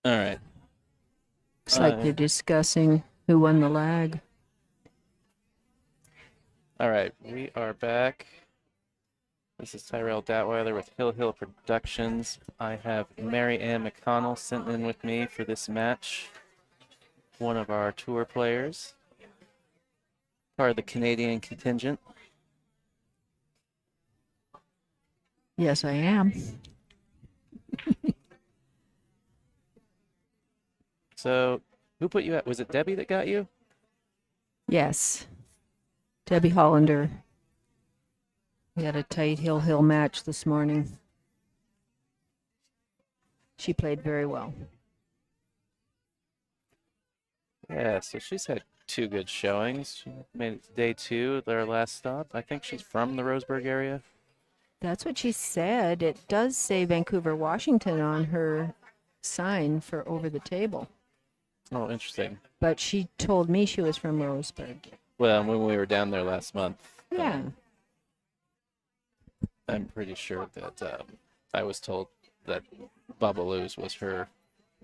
All right. Looks like they're discussing who won the lag. All right. We are back. This is Tyrell Datweiler with Hill Hill Productions. I have Mary Ann McConnell sitting in with me for this match. One of our tour players, part of the Canadian contingent. Yes, I am. So, who put you at? Was it Debbie that got you? Yes. Debbie Hollander. We had a tight Hill match this morning. She played very well. Yeah, so she's had two good showings. She made it to day two, their last stop. I think she's from the Roseburg area. That's what she said. It does say Vancouver, Washington on her sign for over the table. Oh, interesting. But she told me she was from Roseburg. Well, when we were down there last month, Yeah. I'm pretty sure that I was told that Babalu's was her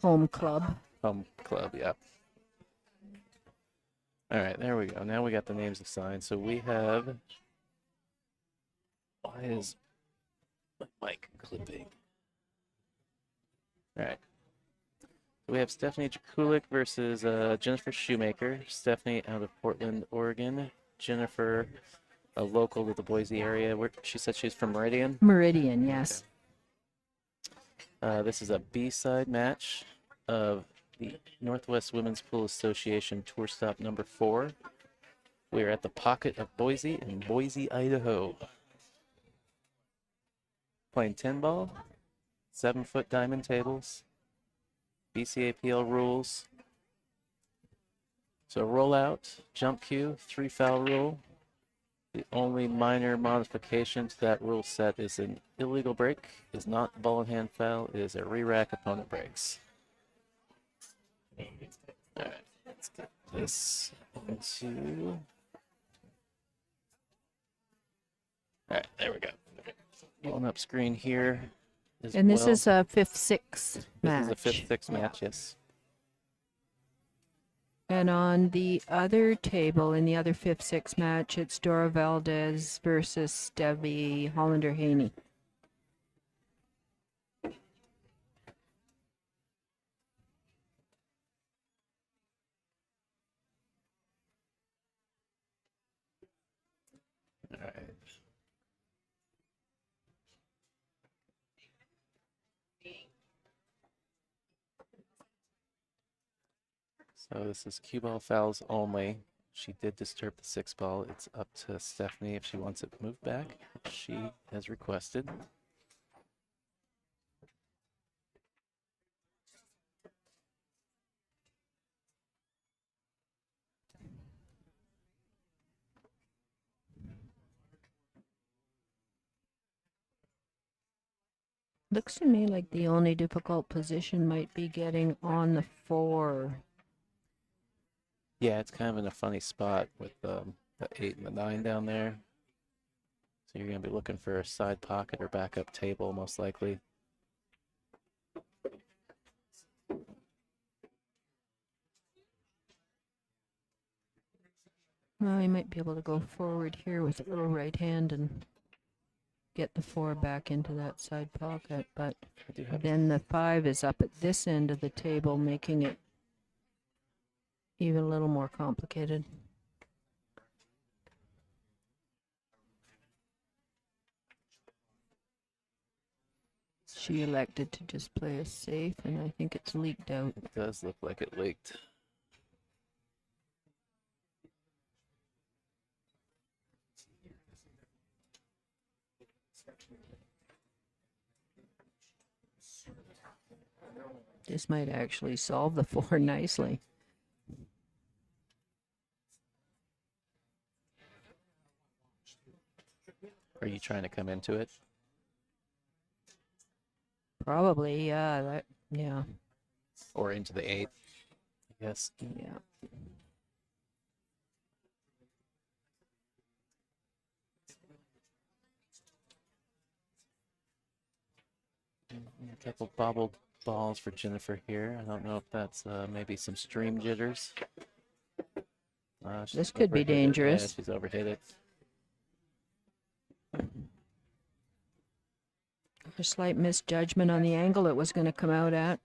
Home club. home club. Yeah. All right, there we go. Now we got the names assigned. So we have. Why is my mic clipping? All right. We have Stephanie Drakulic versus Jennifer Shumaker. Stephanie out of Portland, Oregon. Jennifer, a local to the Boise area. She said she's from Meridian. Meridian, yes. This is a B-side match of the Northwest Women's Pool Association Tour Stop number 4. We are at the Pocket of Boise in Boise, Idaho. Playing 10 ball, 7-foot diamond tables, BCAPL rules. So rollout, jump cue, 3-foul rule. The only minor modification to that rule set is an illegal break, is not ball in hand foul, it is a re-rack opponent breaks. All right, let's get this into. All right, there we go. Pulling up screen here. And this is a 5-6 match. This is a 5-6 match, yes. And on the other table, in the other 5-6 match, it's Dora Valdez versus Debbie Hollander-Haney. All right. So this is cue ball fouls only. She did disturb the 6 ball. It's up to Stephanie if she wants it moved back. She has requested. Looks to me like the only difficult position might be getting on the 4. Yeah, it's kind of in a funny spot with the 8 and the 9 down there. So you're going to be looking for a side pocket or backup table, most likely. Well, you might be able to go forward here with a little right hand and get the 4 back into that side pocket, but then the 5 is up at this end of the table, making it even a little more complicated. She elected to just play it safe, and I think it's leaked out. It does look like it leaked. This might actually solve the 4 nicely. Are you trying to come into it? Probably, yeah. Yeah. Or into the 8? Yes. Yeah. A couple bobbled balls for Jennifer here. I don't know if that's maybe some stream jitters. This could be overhit it. dangerous. Yeah, she's overhit it. A slight misjudgment on the angle it was going to come out at.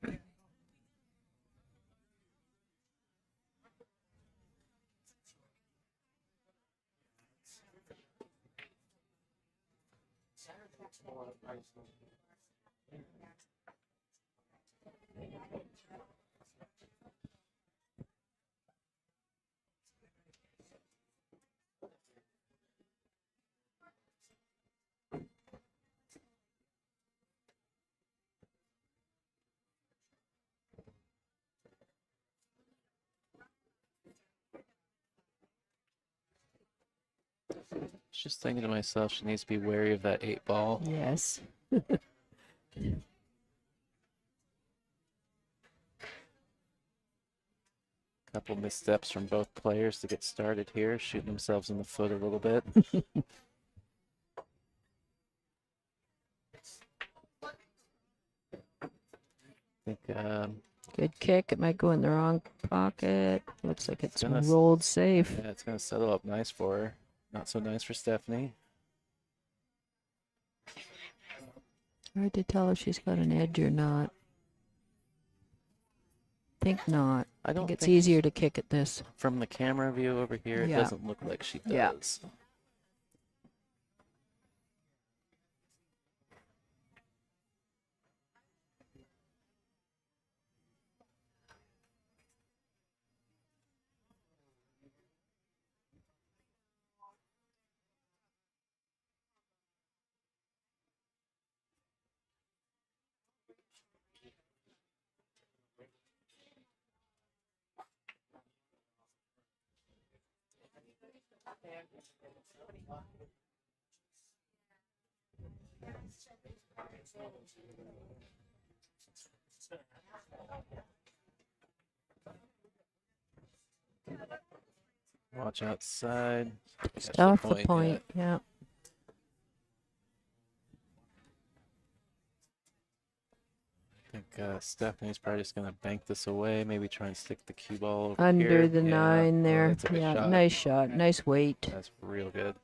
Just thinking to myself, she needs to be wary of that 8-ball. Yes. Couple missteps from both players to get started here, shooting themselves in the foot a little bit. I think Good kick. It might go in the wrong pocket. Looks like it's gonna rolled safe. yeah, it's gonna settle up nice for her. Not so nice for Stephanie. Hard to tell if she's got an edge or not. Think not. I don't think it's think easier to kick at this. from the camera view over here, it Yeah. doesn't look like she Yeah. does. Watch outside. Catch It's off the point. Yeah. I think Stephanie's probably just gonna bank this away. Maybe try and stick the cue ball over Under here. the Yeah. 9 Oh, there. that's a good Yeah. shot. Nice shot. Nice weight. That's real good.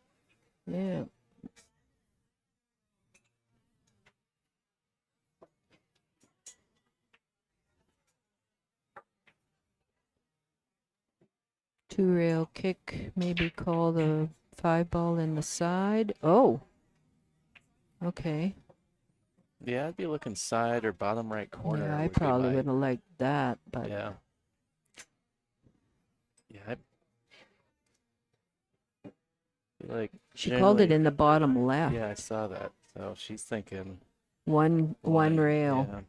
Yeah. Two rail kick. Maybe call the 5-ball in the side. Oh. Okay. Yeah, I'd be looking side or bottom right corner. Yeah, I would be probably my- would have liked that, but Yeah. Yeah, I feel like she called it generally- in the bottom left. Yeah, I saw that. So she's thinking One rail. Yeah.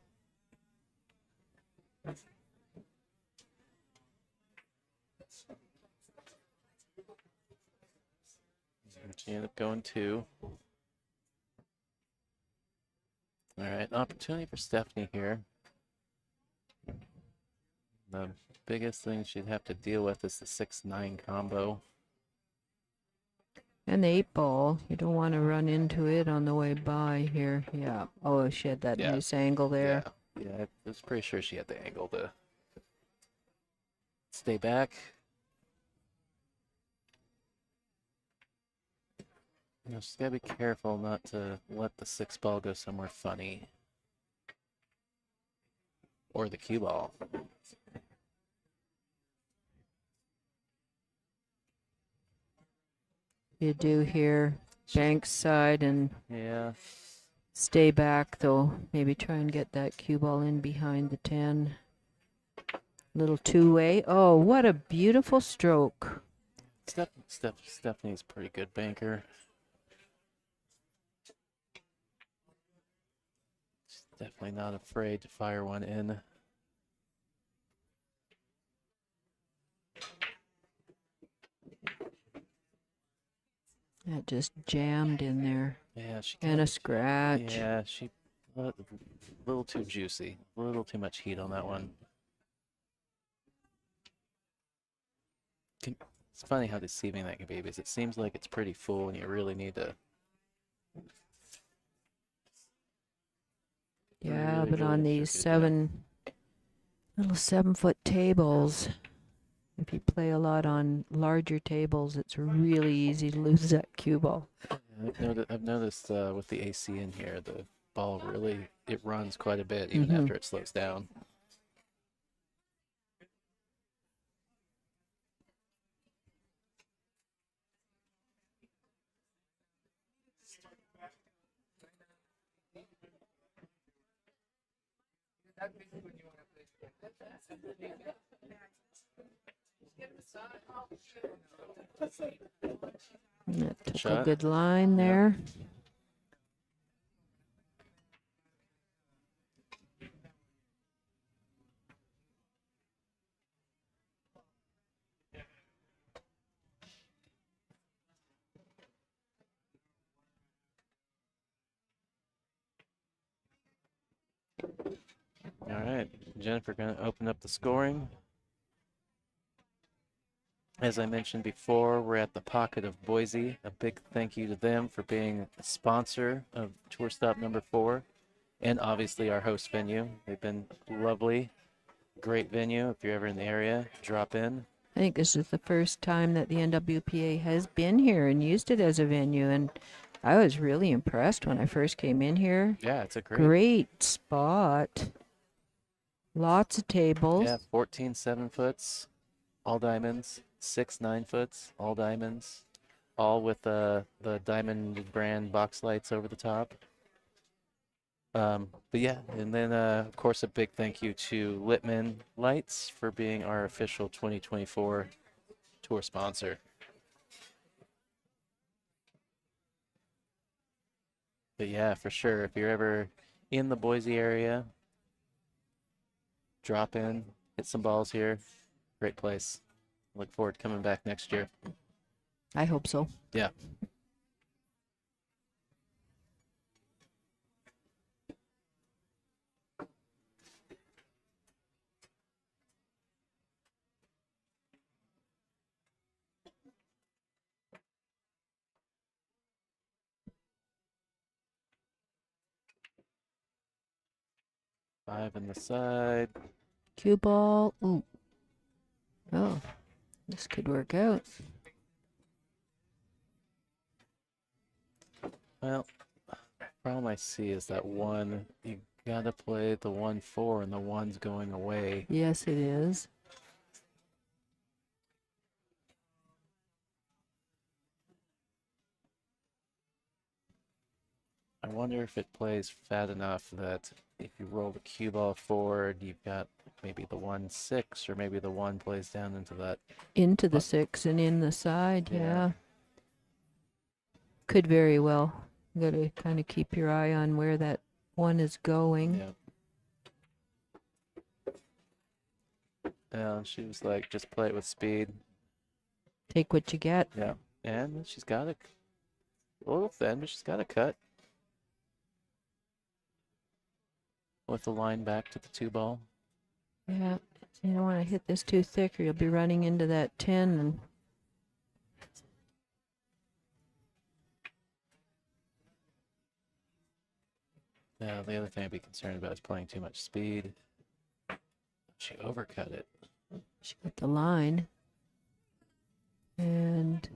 And she ended up going 2. All right, opportunity for Stephanie here. The biggest thing she'd have to deal with is the 6-9 combo. And the 8-ball. You don't want to run into it on the way by here. Yeah. Oh, she had that Yeah. nice angle there. Yeah, I was pretty sure she had the angle to stay back. You know, she's got to be careful not to let the 6-ball go somewhere funny. Or the cue ball. You do here. Bank side and Yeah. stay back though. Maybe try and get that cue ball in behind the 10. Little 2-way. Oh, what a beautiful stroke. Stephanie's a pretty good banker. She's definitely not afraid to fire one in. That just jammed in there. Yeah, she And a scratch. Yeah, she a little too juicy. A little too much heat on that one. It's funny how deceiving that can be because it seems like it's pretty full and you really need to Yeah, Yeah, but really on these intricate, yeah. little 7-foot tables, if you play a lot on larger tables, it's really easy to lose that cue ball. I've noticed with the AC in here, the ball really, it runs quite a bit even after it slows down. That took a Shot. good line Yep. there. All right, Jennifer going to open up the scoring. As I mentioned before, we're at the Pocket of Boise. A big thank you to them for being a sponsor of Tour Stop number 4, and obviously our host venue. They've been lovely, great venue. If you're ever in the area, drop in. I think this is the first time that the NWPA has been here and used it as a venue, and I was really impressed when I first came in here. Yeah, it's a Great spot. Lots of tables. Yeah, 14 7-foots, all diamonds, 6 9-foots, all diamonds, all with the Diamond brand box lights over the top. But yeah, and then of course a big thank you to Littman Lights for being our official 2024 tour sponsor. But yeah, for sure, if you're ever in the Boise area, drop in, hit some balls here. Great place. Look forward to coming back next year. I hope so. Yeah. Five in the side. Cue ball. Ooh. Oh, this could work out. Well, problem I see is that one, you gotta play the 1-4 and the one's going away. Yes, it is. I wonder if it plays fat enough that if you roll the cue ball forward, you've got maybe the 1-6, or maybe the one plays down into that. Into the 6 and in the side, Yeah. yeah. Could very well. You got to kind of keep your eye on where that one is going. Yeah. And she was like, just play it with speed. Take what you get. Yeah. And she's got a little thin, but she's got a cut. With the line back to the 2-ball. Yeah. You don't want to hit this too thick or you'll be running into that 10 and Now, the other thing I'd be concerned about is playing too much speed. She overcut it. she got the line. And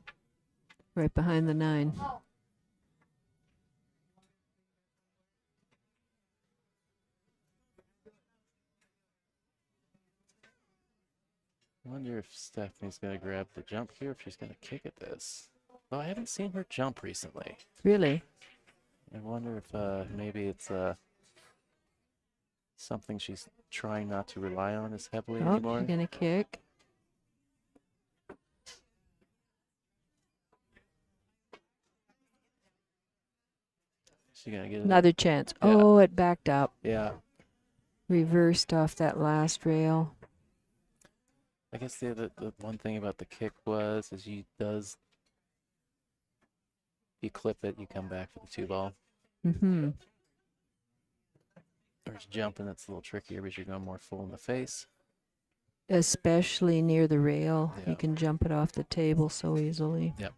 right behind the 9. I wonder if Stephanie's going to grab the jump here, if she's going to kick at this. Though I haven't seen her jump recently. Really? I wonder if maybe it's something she's trying not to rely on as heavily Oh, anymore. she's going to kick. She's going to get Another chance. Yeah. Oh, it backed up. Yeah. Reversed off that last rail. I guess the one thing about the kick was is if you clip it, you come back for the 2-ball. Mm-hmm. There's jumping, that's a little trickier because you're going more full in the face. Especially near the rail. Yeah. You can jump it off the table so easily. Yep.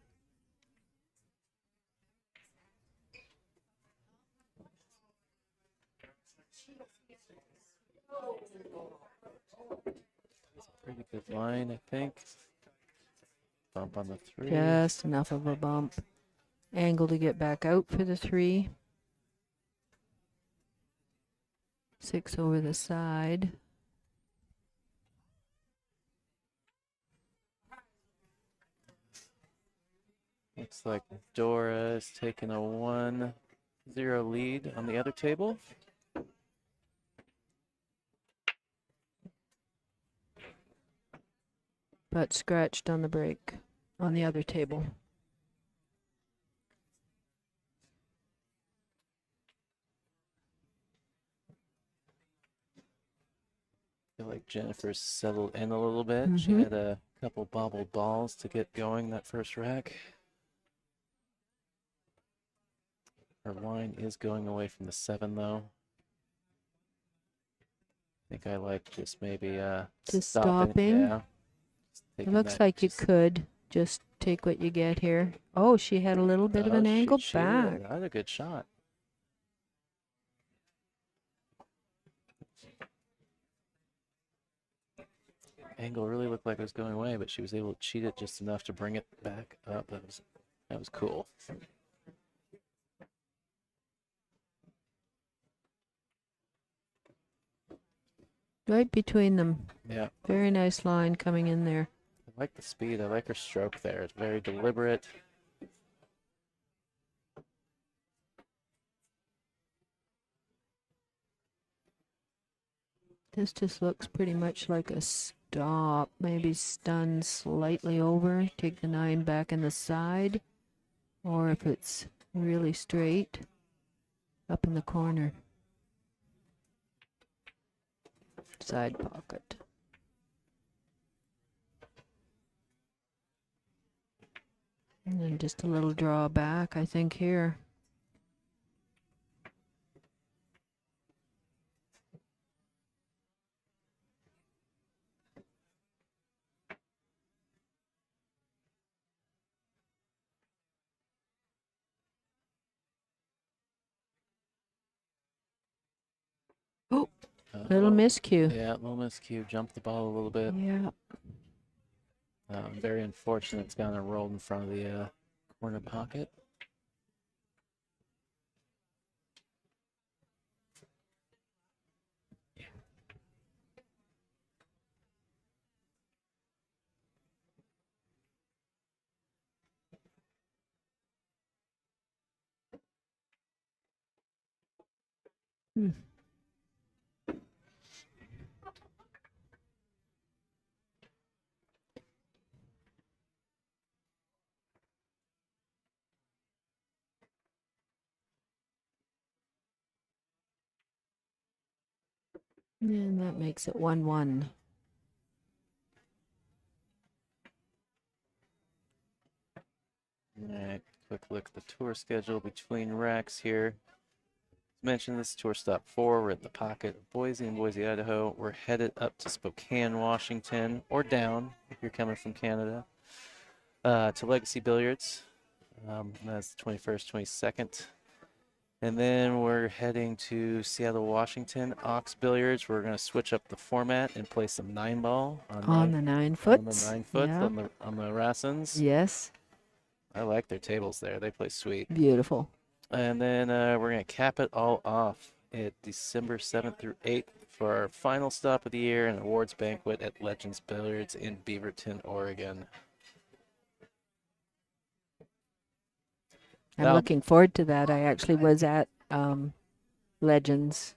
Pretty good line, I think. Bump on the 3. Just enough of a bump. Angle to get back out for the 3. 6 over the side. Looks like Dora is taking a 1-0 lead on the other table. But scratched on the break on the other table. I feel like Jennifer's settled in a little bit. She Mhm. had a couple bobbled balls to get going that first rack. Her line is going away from the 7 though. I think I like just maybe Just stopping. stopping? Yeah. Just It taking looks that like you just- could just take what you get here. Oh, she had a little bit of Oh, an angle she back. did. That was a good shot. Angle really looked like it was going away, but she was able to cheat it just enough to bring it back up. That was cool. Right between them. Yeah. Very nice line coming in there. I like the speed. I like her stroke there. It's very deliberate. This just looks pretty much like a stop. Maybe stun slightly over. Take the 9 back in the side. Or if it's really straight, up in the corner. Side pocket. And then just a little draw back, I think, here. Oh, little miscue. Yeah, little miscue. Jumped the ball a little bit. Yeah. Very unfortunate. It's gone and rolled in front of the corner pocket. Hmm. And that makes it 1-1. All right, quick look at the tour schedule between racks here. Mentioned this tour stop 4. We're at the Pocket of Boise in Boise, Idaho. We're headed up to Spokane, Washington, or down if you're coming from Canada, to Legacy Billiards. That's the 21st, 22nd. And then we're heading to Seattle, Washington, Ox Billiards. We're going to switch up the format and play some 9-ball On the 9 foot. on the 9 foot Yeah. on the Rassens. Yes. I like their tables there. They play sweet. Beautiful. And then we're going to cap it all off at December 7th through 8th for our final stop of the year, an awards banquet at Legends Billiards in Beaverton, Oregon. I'm Now- looking forward to that. I actually was at Legends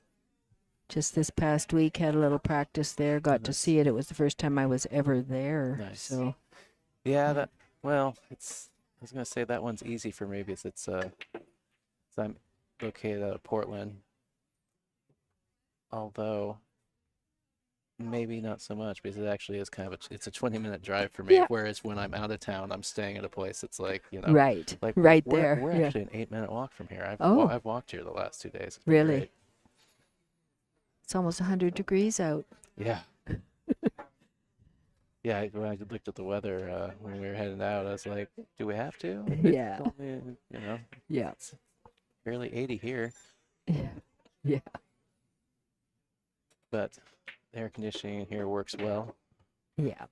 just this past week. Had a little practice there. Got to Nice. see it. It was the first time I was ever there. Nice. So Yeah, I was going to say that one's easy for me because I'm located out of Portland. Although maybe not so much because it actually is it's a 20-minute drive for me. Yeah. Whereas when I'm out of town, I'm staying at a place that's like, right, like right we're, there. We're yeah. actually an 8-minute walk from here. Oh. I've walked here the last 2 days. It's been Really? great. It's almost 100 degrees out. Yeah. Yeah, when I looked at the weather when we were heading out, I was like, do we have to? Yeah. It's only, Yeah. it's barely 80 here. Yeah. Yeah. but the air conditioning in here works well. Yeah.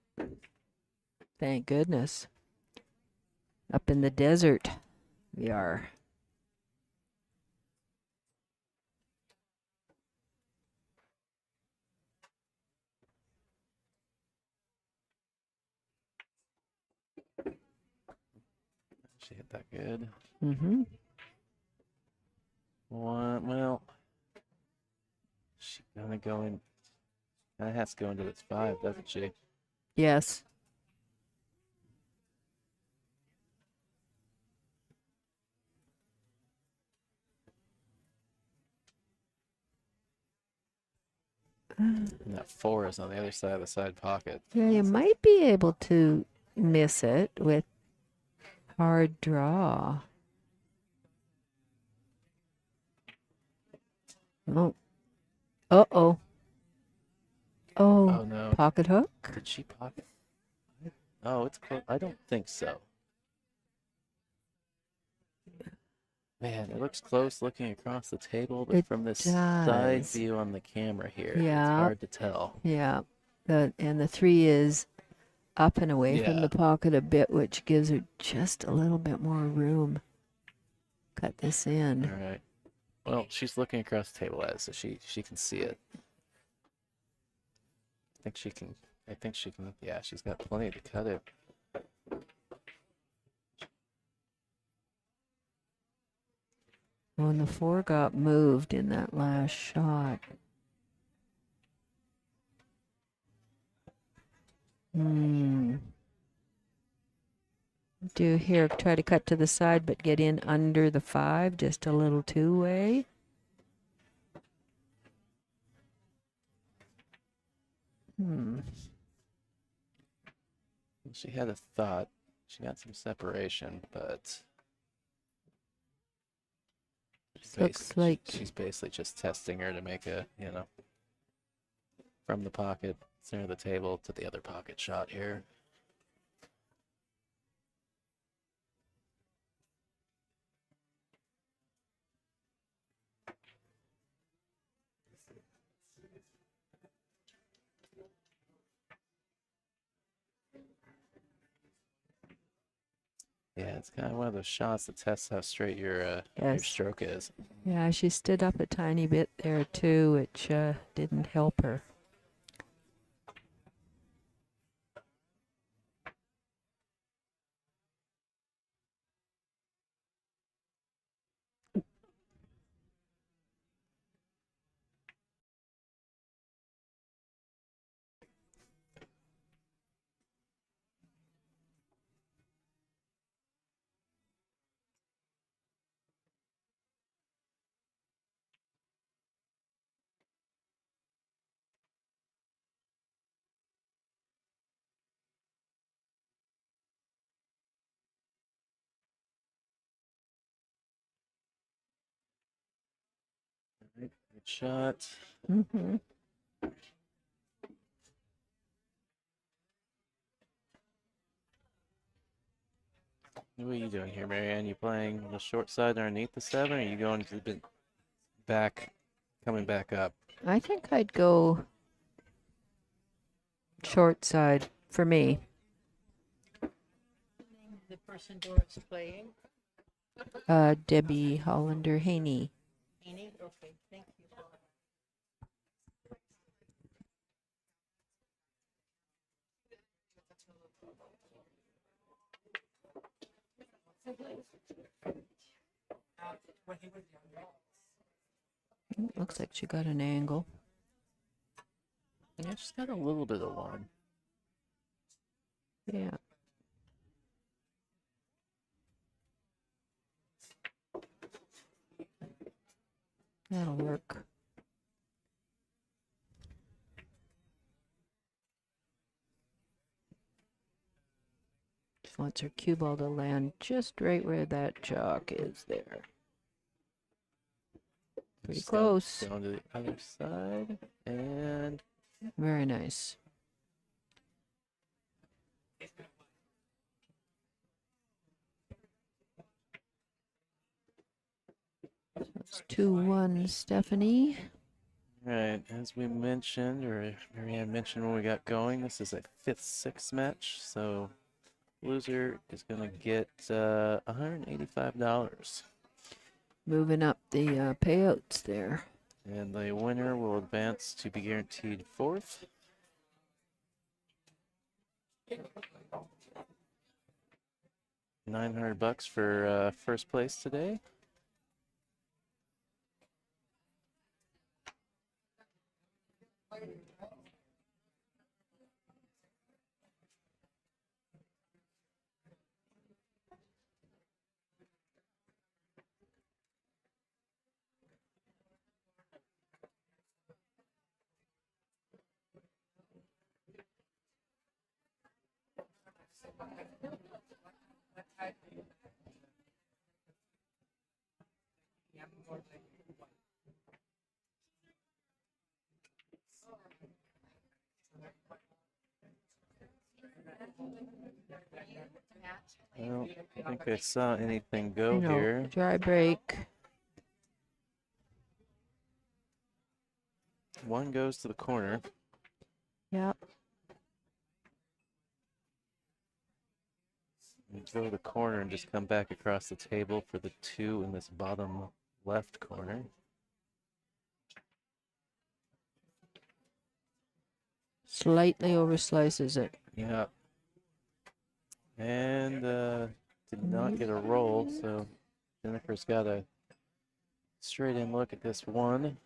Thank goodness. Up in the desert, we are. She hit that good. Mm-hmm. Well, she's gonna go in. That has to go into this 5, doesn't she? Yes. And that 4 is on the other side of the side pocket. Yeah, you might be able to miss it with hard draw. Oh. Uh-oh. Oh, Oh no. pocket hook? Did she pocket? Oh, it's close. I don't think so. Man, it looks close looking across the table, but It from this side does. view on the camera here, it's Yeah. hard to tell. Yeah. And the 3 is up and away from Yeah. the pocket a bit, which gives her just a little bit more room. Cut this in. All right. Well, she's looking across the table at it, so she can see it. I think she can. Yeah, she's got plenty to cut it. When the 4 got moved in that last shot. Do here, try to cut to the side, but get in under the 5, just a little two-way. She had a thought. She got some separation, but Looks like she's basically just testing her to make a, from the pocket center of the table to the other pocket shot here. Yeah, it's kind of one of those shots that tests how straight your Yes. stroke is. Yeah, she stood up a tiny bit there too, which didn't help her. All right, good shot. Mm-hmm. What are you doing here, Marianne? You playing the short side underneath the 7, or are you going to the back, coming back up? I think I'd go short side for me. The person Dora's playing. Debbie Hollander Haney. Amy? Okay, thank you. Looks like she got an angle. Yeah, she's got a little bit of one. Yeah. That'll work. Just wants her cue ball to land just right where that chalk is there. Pretty Just close. Going to the other side, and Very nice. So it's 2-1 Stephanie. right, as we mentioned, or Marianne mentioned when we got going, this is a 5th-6 match, so loser is going to get $185. Moving up the payouts there. And the winner will advance to be guaranteed 4th. $900 for first place today. I don't think I saw anything go No, here. dry break. One goes to the corner. Yep. You go to the corner and just come back across the table for the 2 in this bottom left corner. Slightly overslices it. Yeah. And did not get a roll, so Jennifer's got a straight in look at this one.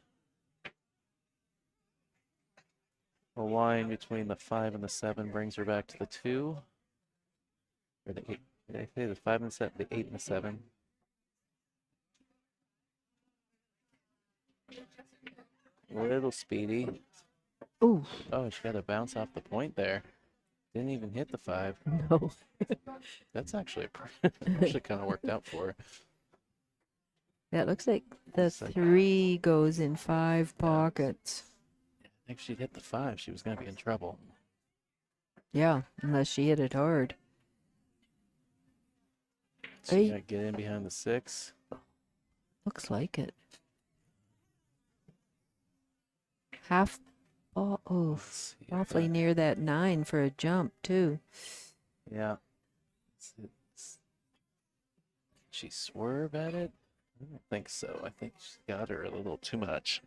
The line between the 5 and the 7 brings her back to the 2. Or the 8. Did I say the 5 and 7? The 8 and the 7. A little speedy. Ooh, Oh, she got a bounce off the point there. Didn't even hit the 5. no. That's actually actually kind of worked out for her. That looks like the Looks like- 3 goes in 5 pockets. I think if she'd hit the 5, she was going to be in trouble. Yeah, unless she hit it hard. So you Hey. got to get in behind the 6. Looks like it. Half ball. Oh, Let's see if awfully I- near that 9 for a jump, too. Yeah. Did she swerve at it? I don't think so. I think she's got her a little too much.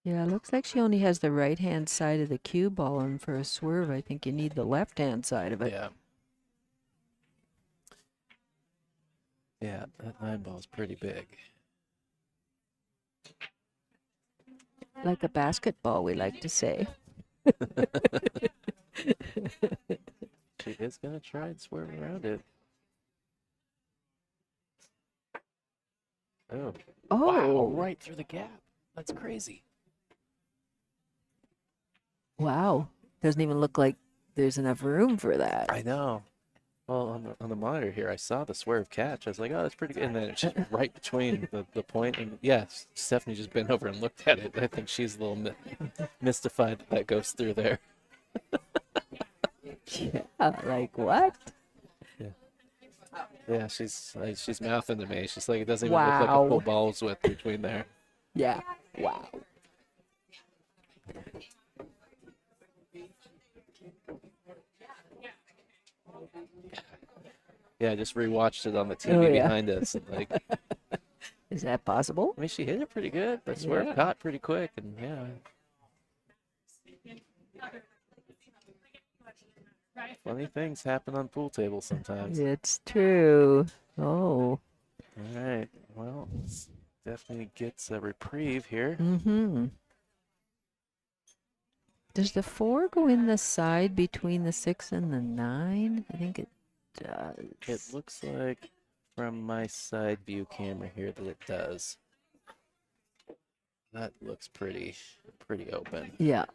Yeah, looks like she only has the right-hand side of the cue ball, and for a swerve, I think you need the left-hand side of it. Yeah. Yeah, that 9 ball's pretty big. Like a basketball, we like to say. She is going to try and swerve around it. Oh. Oh, Wow, right through the gap. That's crazy. wow. Doesn't even look like there's enough room for that. I know. Well, on the monitor here, I saw the swerve catch. I was like, oh, that's pretty good. And then it's just right between the point. And yeah, Stephanie just bent over and looked at it. I think she's a little mystified that goes through there. Yeah, like what? Yeah, she's mouthing to me. She's like, it doesn't even look like a full Wow. ball's width between there. Yeah, wow. Yeah, I just rewatched it on the TV Oh, yeah. behind us. And like, Is that possible? I mean, she hit it pretty good, but swerve Yeah. caught pretty quick, and yeah. Funny things happen on pool tables sometimes. It's true. Oh. All right. Well, Stephanie gets a reprieve here. Mm-hmm. Does the 4 go in the side between the 6 and the 9? I think it does. It looks like from my side view camera here that it does. That looks pretty open. Yeah.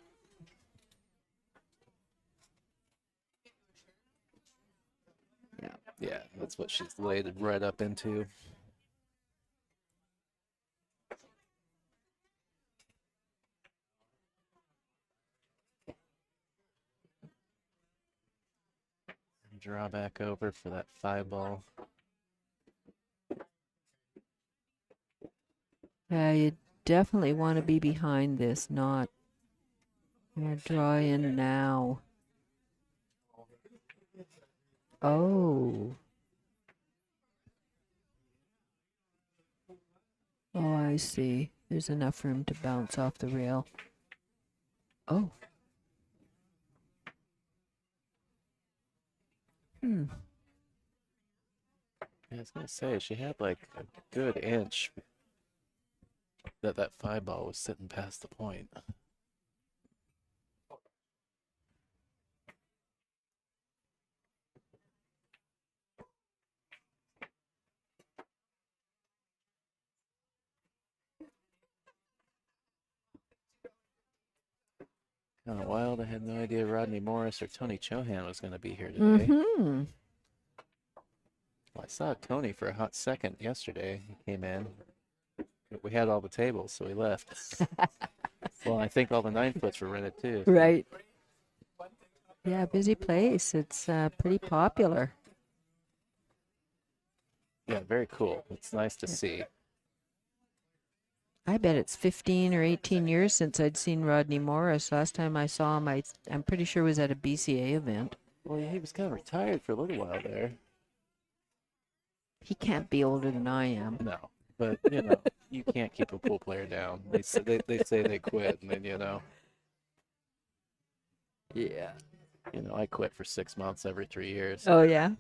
Yeah, that's what she's laid it right up into. Draw back over for that 5 ball. Yeah, you definitely want to be behind this, not draw in now. Oh. Oh, I see. There's enough room to bounce off the rail. Oh. Hmm. I was gonna say she had like a good inch that 5 ball was sitting past the point. Kind of wild. I had no idea Rodney Morris or Tony Chohan was going to be here today. Mm-hmm. Well, I saw Tony for a hot second yesterday. He came in. We had all the tables, so he left. Well, I think all the 9-foots were rented too. So. Right. Yeah, busy place. It's pretty popular. Yeah, very cool. It's nice to see. I bet it's 15 or 18 years since I'd seen Rodney Morris. Last time I saw him, I'm pretty sure was at a BCA event. Well, yeah, he was kind of retired for a little while there. He can't be older than I am. No, but you know, you can't keep a pool player down. They say they quit, and then Yeah. I quit for 6 months every 3 years. Oh, yeah?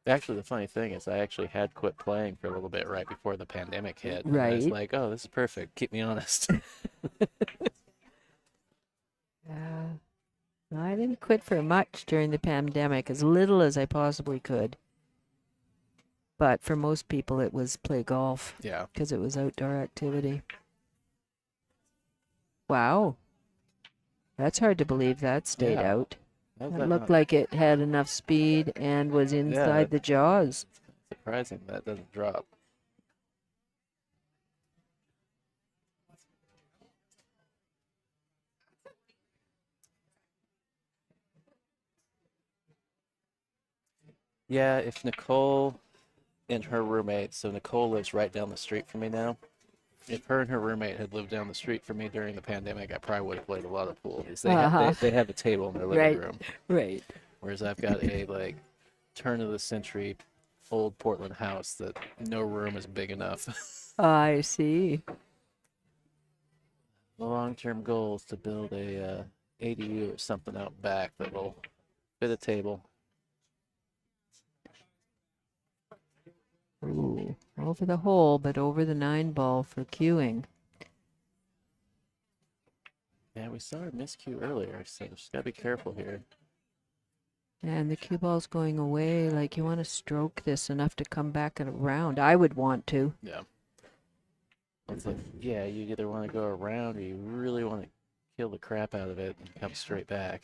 Actually, the funny thing is I actually had quit playing for a little bit right before the pandemic hit. And I was Right. like, oh, this is perfect. Keep me honest. I didn't quit for much during the pandemic, as little as I possibly could. But for most people, it was play golf Yeah. because it was outdoor activity. Wow. That's hard to believe that stayed Yeah. out. How's It that looked not like it had enough speed and was inside the jaws. surprising that doesn't drop? Yeah, if Nicole and her roommate, so Nicole lives right down the street from me now. If her and her roommate had lived down the street from me during the pandemic, I probably would have played a lot of pool. Because they have a table in their living Right. room, Right. whereas I've got a like turn of the century old Portland house that no room is big enough. I see. The long-term goal is to build a ADU or something out back that will fit a table. Ooh. Over the hole, but over the 9-ball for cueing. Yeah, we saw her miscue earlier, so she's got to be careful here. And the cue ball's going away. Like, you want to stroke this enough to come back and around. I would want to. Yeah. It's like, yeah, you either want to go around or you really want to kill the crap out of it and come straight back.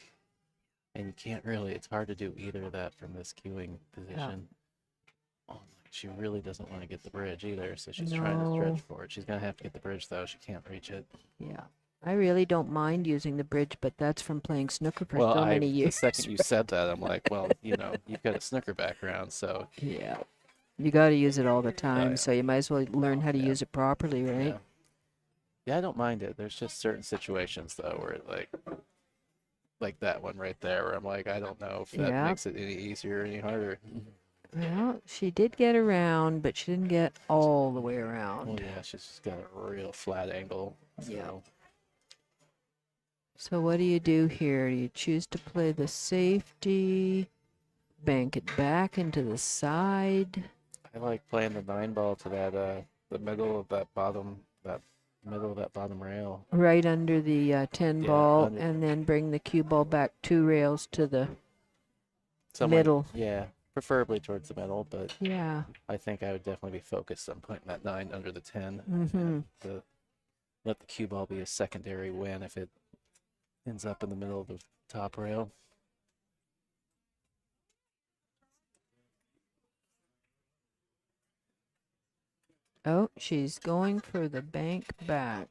And you can't really, it's hard to do either of that from this cueing position. Oh, she really doesn't want to get the bridge either, so she's trying to stretch for it. She's going to have to get the bridge, though. She can't reach it. Yeah. I really don't mind using the bridge, but that's from playing snooker for so many years. The second you said that, I'm like, well, you've got a snooker background, so. Yeah. You got to use it all the time, yeah. so you might as well learn how to use it properly, right? Yeah. Yeah, I don't mind it. There's just certain situations, though, where it, like that one right there, where I'm like, I don't know if that makes it any easier or any harder. Well, she did get around, but she didn't get all the way around. Well, yeah, she's just got a real flat angle. So. Yeah. So what do you do here? Do you choose to play the safety, bank it back into the side? I like playing the 9-ball to that the middle of that bottom rail. Right under the 10-ball, and then bring the cue ball back 2 rails to the middle. Yeah, preferably towards the middle, but yeah, I think I would definitely be focused on putting that 9 under the 10. Mm-hmm. To let the cue ball be a secondary win if it ends up in the middle of the top rail. Oh, she's going for the bank back.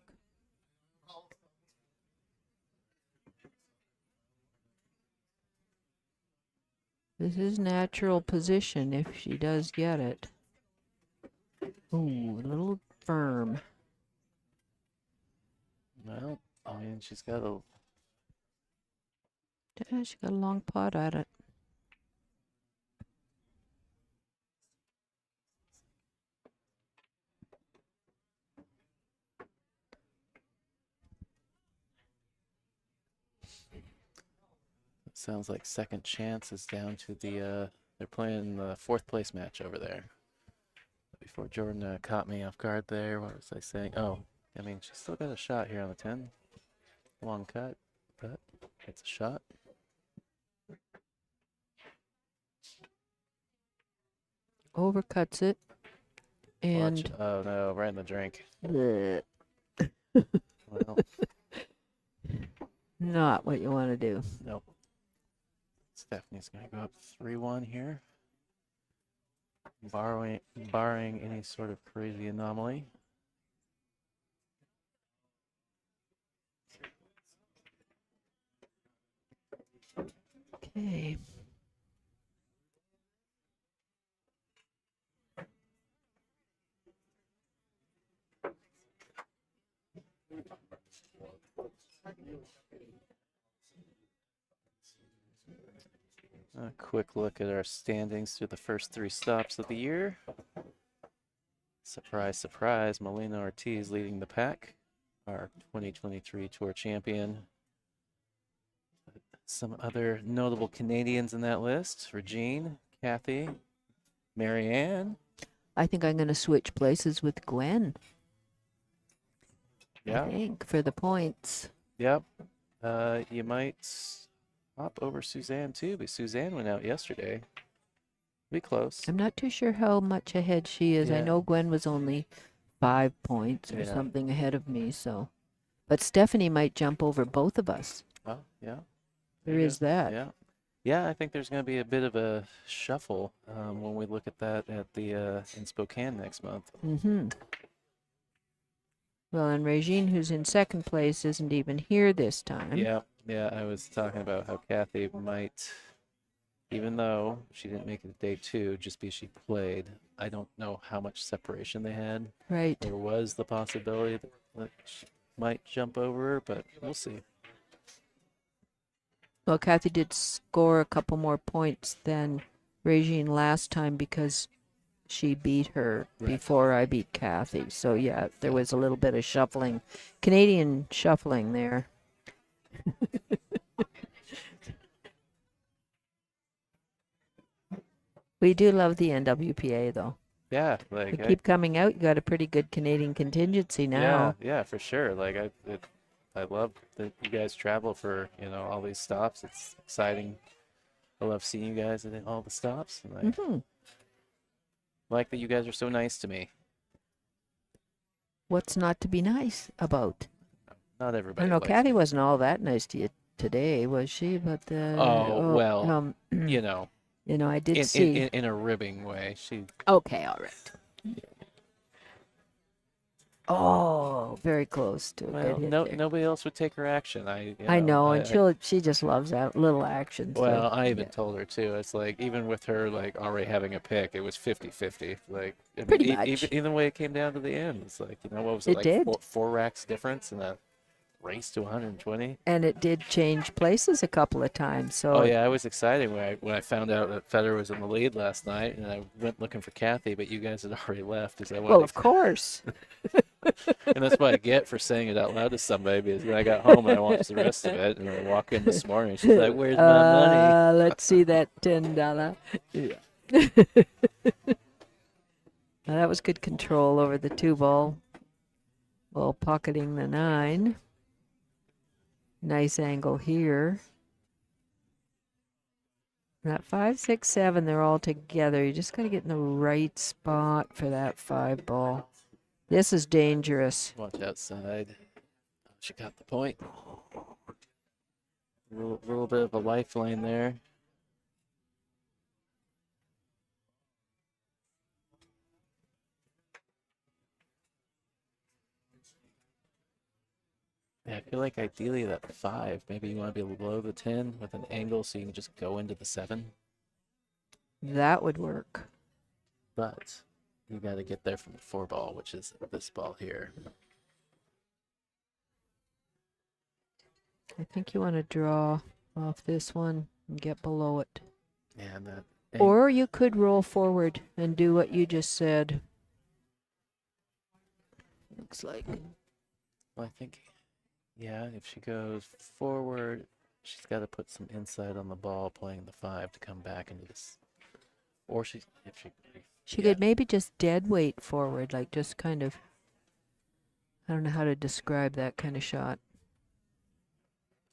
This is natural position if she does get it. Ooh, a little firm. Well, I mean, she's got a. Yeah, she got a long pot at it. Sounds like second chance is down to the. They're playing the fourth place match over there. Before Jordan caught me off guard there, what was I saying? Oh, I mean, she's still got a shot here on the 10. Long cut, but it's a shot. Overcuts it. And Watch. Oh no, right in the drink. bleh, Well, not what you want to do. nope. Stephanie's gonna go up 3-1 here. Barring any sort of crazy anomaly. Okay. A quick look at our standings through the first 3 stops of the year. Surprise, surprise, Melina Ortiz leading the pack, our 2023 Tour champion. Some other notable Canadians in that list: Regine, Kathy, Marianne. I think I'm going to switch places with Gwen. Yeah. I think for the points. Yep. You might hop over Suzanne too, but Suzanne went out yesterday. Be close. I'm not too sure how much ahead she is. I Yeah. know Gwen was only 5 points or Yeah. something ahead of me, so. But Stephanie might jump over both of us. Oh, yeah. There is that. Yeah. Yeah, I think there's going to be a bit of a shuffle when we look at that at the in Spokane next month. Mm-hmm. Well, and Regine, who's in second place, isn't even here this time. Yeah, yeah. I was talking about how Kathy might, even though she didn't make it to day 2, just because she played. I don't know how much separation they had. Right. There was the possibility that she might jump over her, but we'll see. Well, Kathy did score a couple more points than Regine last time because she beat her Right. before I beat Kathy. So, yeah, there was a little bit of shuffling. Canadian shuffling there. We do love the NWPA, though. Yeah, They like keep coming out. You got a pretty good Canadian contingency now. yeah, for sure. Like I love that you guys travel for all these stops. It's exciting. I love seeing you guys at all the stops, and I Mm-hmm. like that you guys are so nice to me. What's not to be nice about? Not I everybody. know likes Kathy me. wasn't all that nice to you today, was she? But Well, I did in, see. in a ribbing way. She Okay, all right. Oh, very close to a well, good hit no there. nobody else would take her action. I know, and she just loves that little action. Well, So, I even told her too. It's like even with her like already having a pick, it was 50-50. Like I mean, Pretty much. even the way it came down to the end, it's like what was it It like did. four racks difference in a race to 120. And it did change places a couple of times. So Oh yeah, I was excited when I found out that Federer was in the lead last night, and I went looking for Kathy, but you guys had already left. Because I wanted well, to- of course. and that's what I get for saying it out loud to somebody. Because when I got home and I watched the rest of it, and I walk in this morning, she's like, "Where's my money?" Let's see that $10. Yeah. Now, that was good control over the 2-ball while pocketing the 9. Nice angle here. That 5, 6, 7, they're all together. You just got to get in the right spot for that 5-ball. This is dangerous. Watch outside. She got the point. A little bit of a lifeline there. Yeah, I feel like ideally that 5, maybe you want to be below the 10 with an angle so you can just go into the 7. That would work. But you got to get there from the 4 ball, which is this ball here. I think you want to draw off this one and get below it. Yeah, and that. Or you could roll forward and do what you just said. Looks like. Well, I think, yeah, if she goes forward, she's got to put some inside on the ball, playing the 5 to come back into this. Or if she. She Yeah. could maybe just dead weight forward, like just kind of. I don't know how to describe that kind of shot.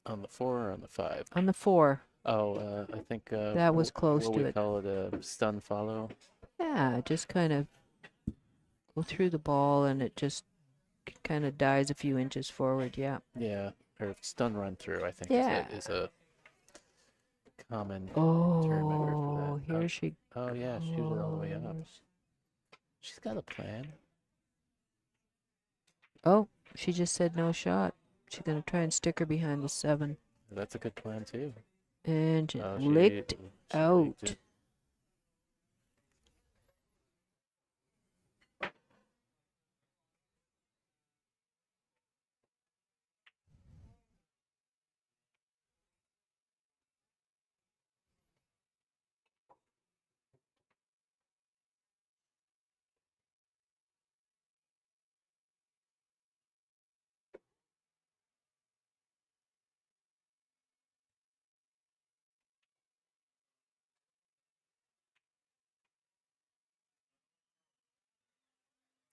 On the 4 or on the 5? On the 4. Oh, I think That was close what to we it. call it a stun follow. Yeah, just kind of go through the ball and it just kind of dies a few inches forward. Yeah. Yeah, or stun run through, I think Yeah. is a common term I heard for Oh, that. here she Oh yeah, shoot it all the way up. goes. She's got a plan. Oh, she just said no shot. She's going to try and stick her behind the 7. That's a good plan too. And just Oh, licked she out. licked it.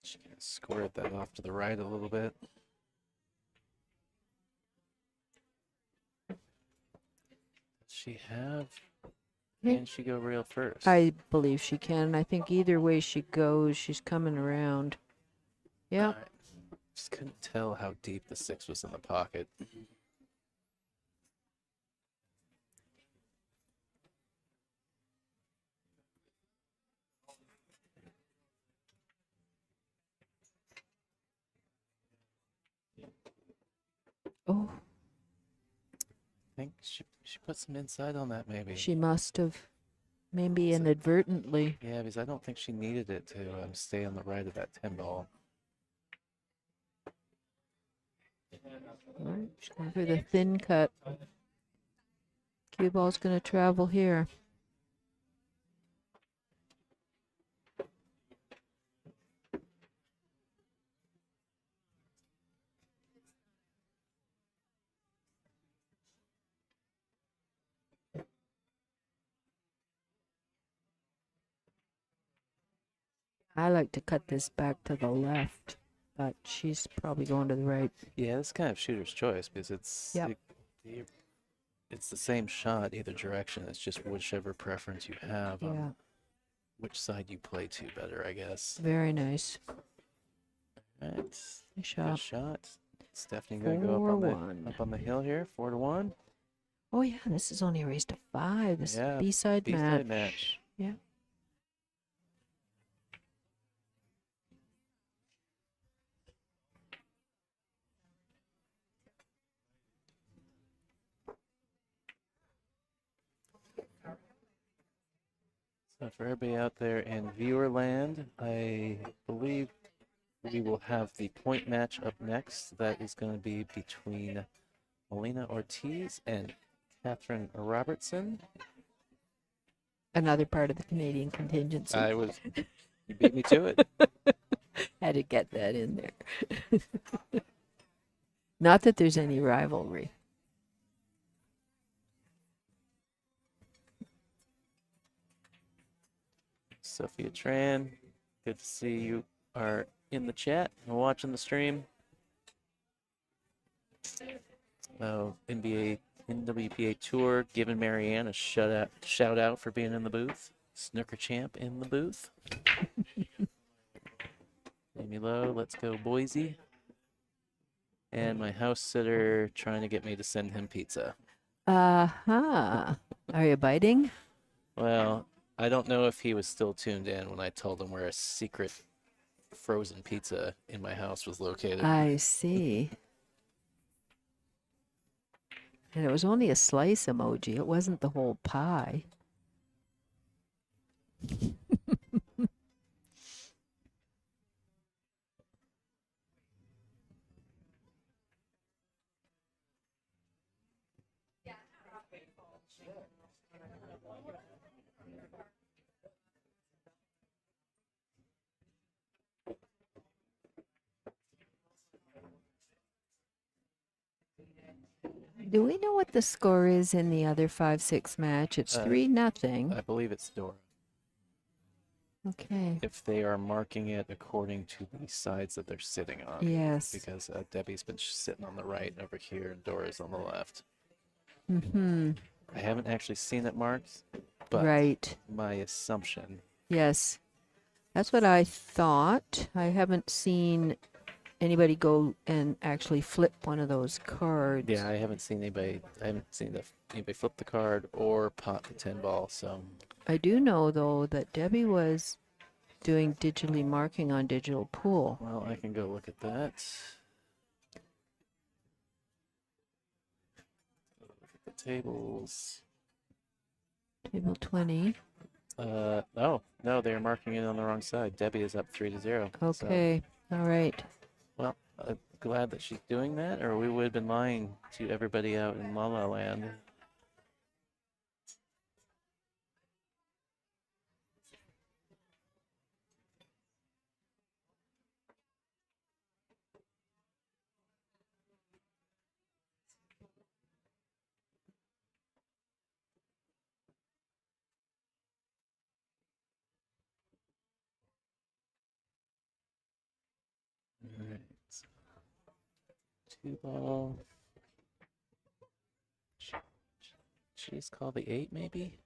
She can squirt that off to the right a little bit. Does she have? Can she go real first? I believe she can. I think either way she goes, she's coming around. Yeah. Alright. Just couldn't tell how deep the 6 was in the pocket. Oh, I think she put some inside on that maybe. she must have. Maybe So- inadvertently. Yeah, because I don't think she needed it to stay on the right of that 10 ball. Right, she's going for the thin cut. Cue ball's going to travel here. I like to cut this back to the left, but she's probably going to the right. Yeah, it's kind of shooter's choice because Yep. it's the same shot either direction. It's just whichever preference you have Yeah, on which side you play to better, I guess. very nice. All right, Nice good shot. shot. Stephanie gonna go up 4-1. on the hill here, 4-1. Oh yeah, this is only a race to 5. This Yeah, is B-side B-side match. match. Yeah. So for everybody out there in viewer land, I believe we will have the point match up next. That is going to be between Melina Ortiz and Catherine Robertson. Another part of the Canadian contingency. You beat me to it. Had to get that in there. Not that there's any rivalry. Sophia Tran, good to see you are in the chat and watching the stream. NWPA Tour, giving Marianne a shout out for being in the booth. Snooker champ in the booth. Amy Lowe, let's go Boise. And my house sitter trying to get me to send him pizza. Uh-huh. Are you biting? Well, I don't know if he was still tuned in when I told him where a secret frozen pizza in my house was located. I see. And it was only a slice emoji. It wasn't the whole pie. Do we know what the score is in the other 5-6 match? It's 3-0. I believe it's Dora. Okay. If they are marking it according to the sides that they're sitting on. Yes. Because Debbie's been sitting on the right over here, and Dora's on the left. Mm-hmm. I haven't actually seen it marked, but Right. my assumption. Yes. That's what I thought. I haven't seen anybody go and actually flip one of those cards. Yeah, I haven't seen anybody. I haven't seen anybody flip the card or pot the 10 ball. So I do know though that Debbie was doing digitally marking on digital pool. well, I can go look at that. Look at the tables. Table 20. Oh no, they're marking it on the wrong side. Debbie is up 3-0. Okay. All right. Well, I'm glad that she's doing that, or we would have been lying to everybody out in La La Land. All right. 2 ball. She's called the 8, maybe?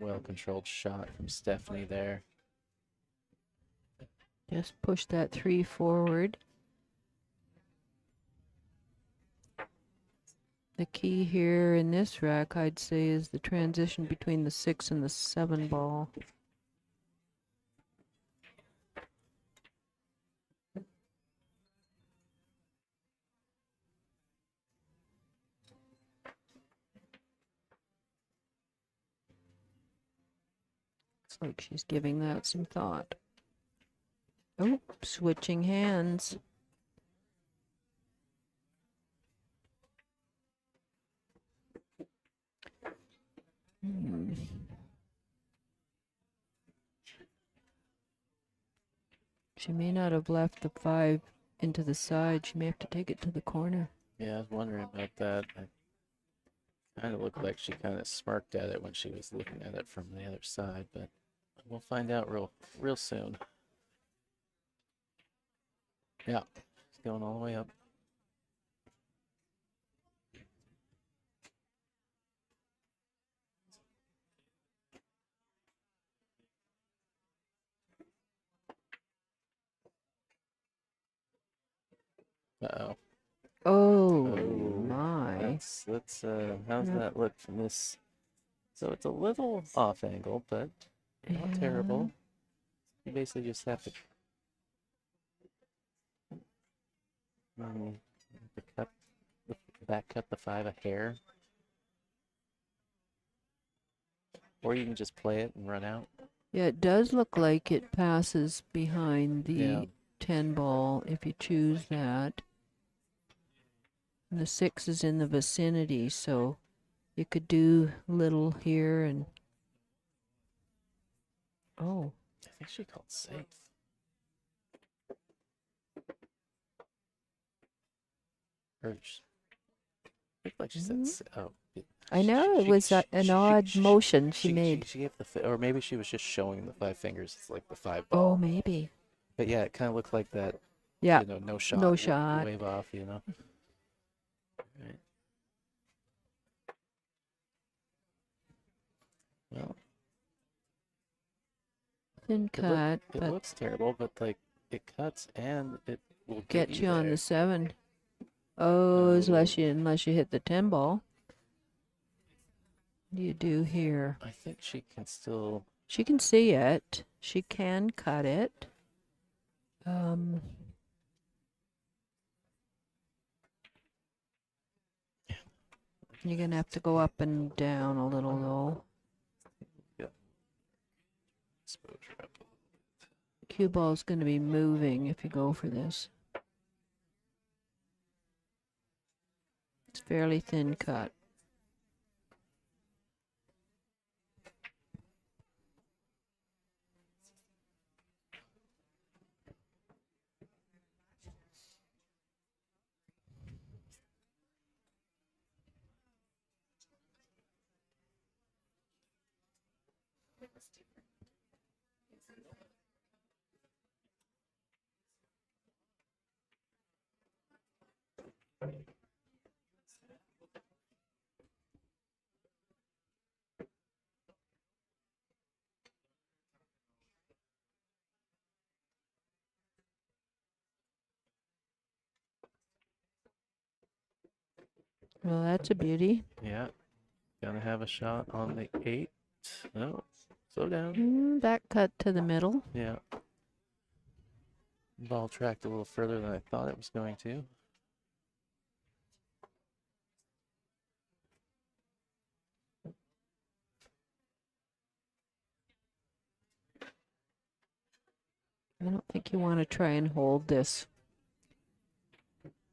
Well-controlled shot from Stephanie there. Just push that 3 forward. The key here in this rack, I'd say, is the transition between the 6 and the 7 ball. Looks like she's giving that some thought. Oh, switching hands. She may not have left the 5 into the side. She may have to take it to the corner. Yeah, I was wondering about that. I kind of looked like she kind of smirked at it when she was looking at it from the other side, but we'll find out real soon. Yeah, it's going all the way up. Uh-oh. Oh, Oh, my. How's that look from this? So it's a little off angle, but not Yeah. terrible. You basically just have to cut the 5 a hair. Or you can just play it and run out. Yeah, it does look like it passes behind the Yeah. 10 ball if you choose that. And the 6 is in the vicinity, so you could do little here and... Oh. I think she called safe. Or looked like she said, oh. I know, it was an odd motion she made. She gave or maybe she was just showing the 5 fingers. It's like the 5 Oh, ball. maybe. But yeah, it kind of looked like that. Yeah. You know, no shot. No shot. Wave off, you know. Right. Well, Thin cut, it but looks terrible, but like it cuts and it will get get you on there. the 7. Oh, unless you hit the 10 ball. What do you do here? I think she can still. She can see it. She can cut it. You're gonna have to go up and down a little though. Yep. Exposure up. Cue ball's gonna be moving if you go for this. It's fairly thin cut. Well, that's a beauty. Yeah. Gonna have a shot on the 8. No. Slow down. That cut to the middle. Yeah. Ball tracked a little further than I thought it was going to. I don't think you want to try and hold this.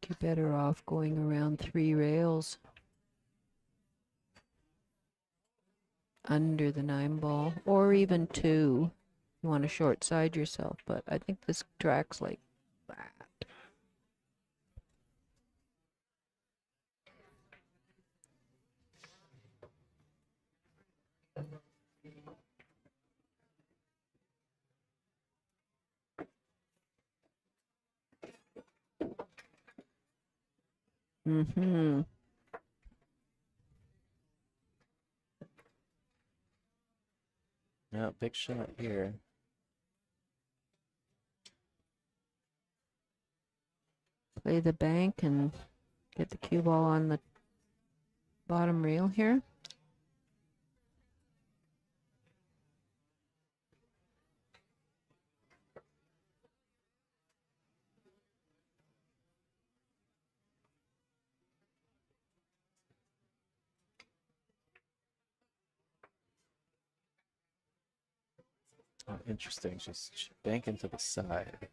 You're better off going around 3 rails under the 9 ball, or even 2. You want to short side yourself, but I think this track's like that. Mm-hmm. Yeah, big shot here. Play the bank and get the cue ball on the bottom rail here. Oh, interesting. She's banking to the side.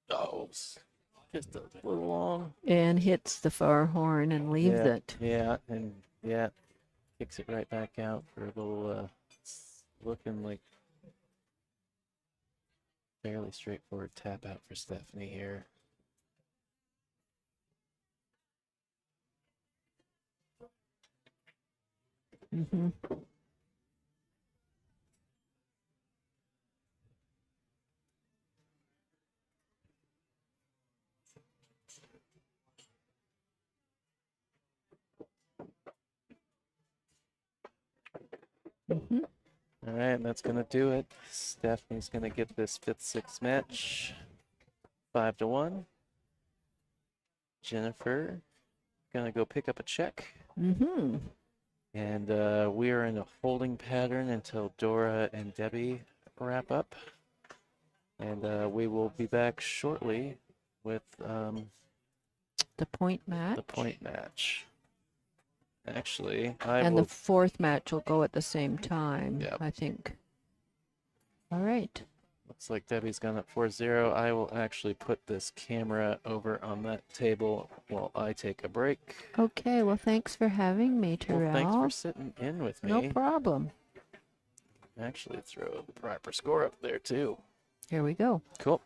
Oh, just a little long. And hits the far horn and leaves it. Yeah, and yeah, kicks it right back out for a little, it's looking like fairly straightforward tap out for Stephanie here. Mm-hmm. Mm-hmm. All right, that's gonna do it. Stephanie's gonna get this 5th-6th match 5-1. Jennifer gonna go pick up a check. Mm-hmm. And we are in a holding pattern until Dora and Debbie wrap up. And we will be back shortly with The point match. the point match. Actually, And the 4th match will go at the same time, Yep. I think. All right. Looks like Debbie's gone up 4-0. I will actually put this camera over on that table while I take a break. Okay, well, thanks for having me, Terrell. Well, thanks for sitting in with me. No problem. Actually, throw the proper score up there, too. Here we go. Cool.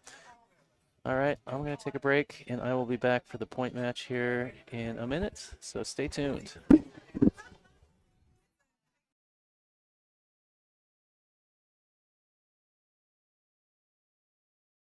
All right, I'm going to take a break, and I will be back for the point match here in a minute, so stay tuned.